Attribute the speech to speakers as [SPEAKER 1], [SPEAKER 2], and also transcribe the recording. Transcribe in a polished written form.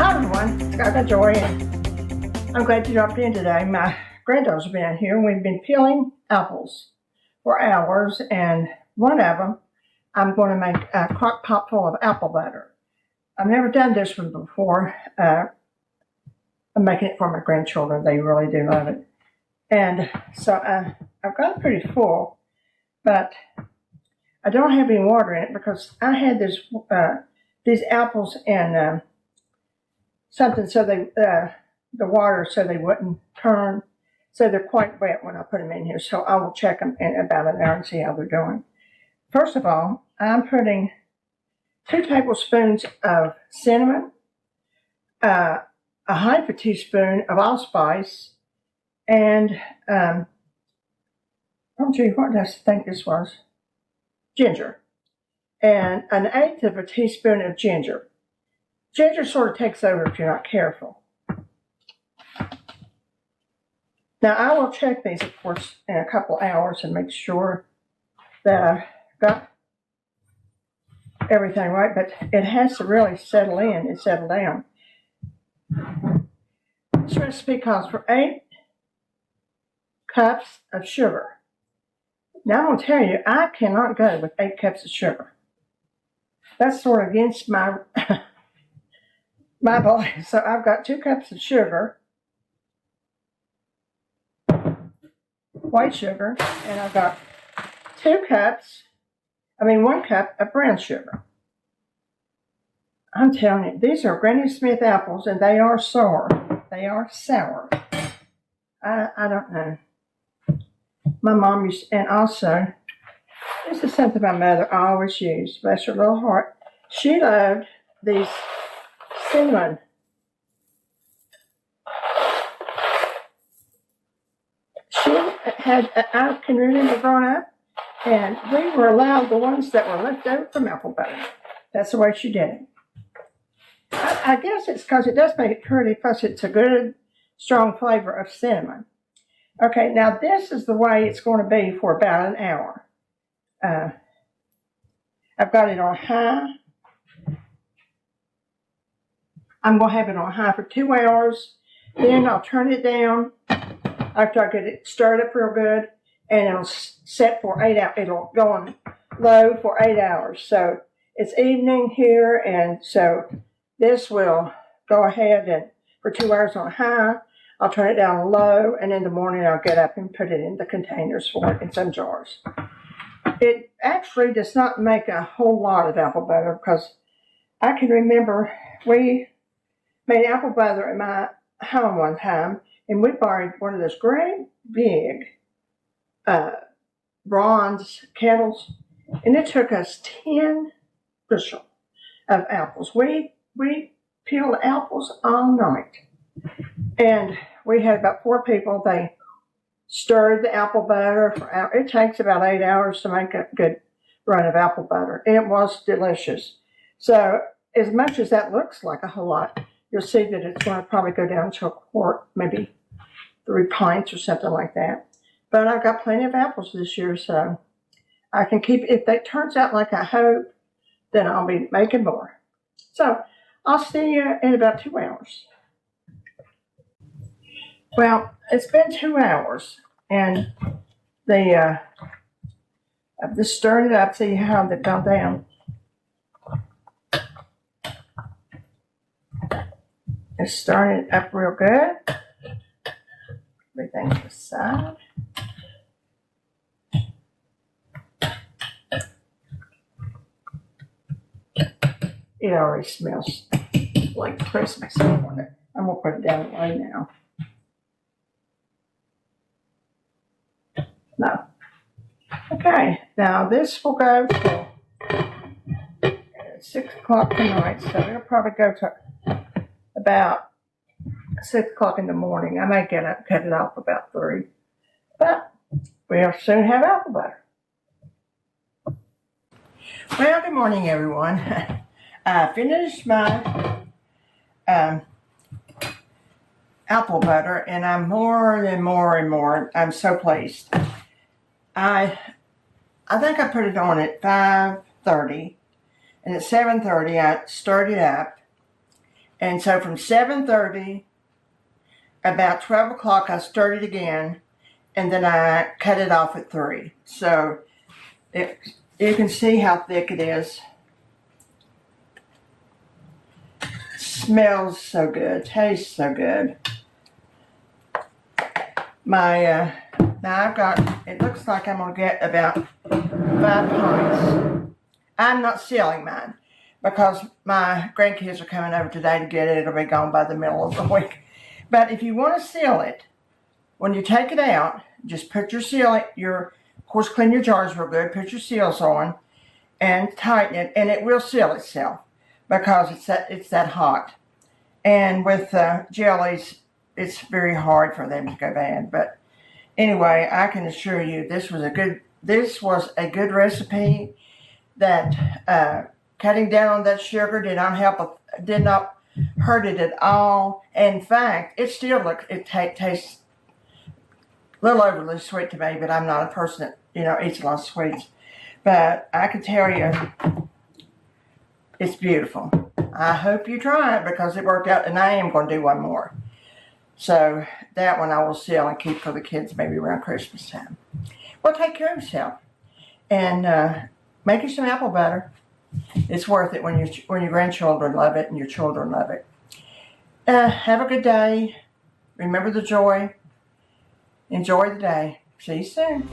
[SPEAKER 1] Hi everyone, it's Gagajoy, and I'm glad you dropped in today. My granddaughter's been here. We've been peeling apples for hours, and one of them I'm going to make a crock pot full of apple butter. I've never done this one before. I'm making it for my grandchildren. They really do love it. And so I've got it pretty full, but I don't have any water in it because I had these apples in something so the water so they wouldn't turn. So they're quite wet when I put them in here. So I will check them in about an hour and see how they're doing. First of all, I'm putting 2 tablespoons of cinnamon, a half a teaspoon of allspice, and I'll tell you what I think this was. Ginger, and an eighth of a teaspoon of ginger. Ginger sort of takes over if you're not careful. Now I will check these, of course, in a couple hours and make sure that I've got everything right, but it has to really settle in and settle down. This recipe calls for 8 cups of sugar. Now I'm going to tell you, I cannot go with 8 cups of sugar. That's sort of against my my body. So I've got 2 cups of sugar, white sugar, and I've got 1 cup of brown sugar. I'm telling you, these are Granny Smith apples, and they are sour. They are sour. I don't know. My mom used, and also, this is something my mother always used. Bless her little heart. She loved these cinnamon. I can remember growing up, and we were allowed the ones that were left over from apple butter. That's the way she did it. I guess it's because it does make it pretty, plus it's a good, strong flavor of cinnamon. Okay, now this is the way it's going to be for about an hour. I've got it on high. I'm going to have it on high for 2 hours. Then I'll turn it down after I get it stirred up real good, and it'll set for 8 hours. It'll go on low for 8 hours. So it's evening here, and so this will go ahead and for 2 hours on high. I'll turn it down low, and in the morning I'll get up and put it in the containers for it in some jars. It actually does not make a whole lot of apple butter because I can remember we made apple butter at my home one time, and we borrowed one of those great big bronze kettles, and it took us 10 bushel of apples. We peeled apples all night. And we had about 4 people. They stirred the apple butter for hours. It takes about 8 hours to make a good run of apple butter. And it was delicious. So as much as that looks like a whole lot, you'll see that it's going to probably go down to a quart, maybe 3 pints or something like that. But I've got plenty of apples this year, so I can keep, if that turns out like I hope, then I'll be making more. So I'll see you in about 2 hours. Well, it's been 2 hours, and I've just stirred it up, see how they've gone down. It's stirring it up real good. Everything to the side. It already smells like Christmas. I'm going to put it down right now. No. Okay, now this will go till 6 o'clock tonight, so it'll probably go to about 6 o'clock in the morning. I may get up, cut it off about 3, but we'll soon have apple butter. Well, good morning, everyone. I finished my apple butter, and I'm more and more. I'm so pleased. I think I put it on at 5:30, and at 7:30 I stirred it up, And so from 7:30, about 12 o'clock, I stirred it again, and then I cut it off at 3. So you can see how thick it is. Smells so good, tastes so good. Now I've got, it looks like I'm gonna get about 5 pints. I'm not sealing mine because my grandkids are coming over today to get it. It'll be gone by the middle of the week. But if you want to seal it, when you take it out, just put your of course, clean your jars real good, put your seals on, and tighten it, and it will seal itself because it's that hot. And with jellies, it's very hard for them to go bad. But anyway, I can assure you this was a good recipe. That cutting down on that sugar did not hurt it at all. In fact, it still tastes a little overly sweet to me, but I'm not a person that eats a lot of sweets. But I can tell you, it's beautiful. I hope you try it because it worked out, and I am going to do one more. So that one I will seal and keep for the kids maybe around Christmas time. Well, take care of yourself, and make you some apple butter. It's worth it when your grandchildren love it and your children love it. Have a good day. Remember the joy. Enjoy the day. See you soon.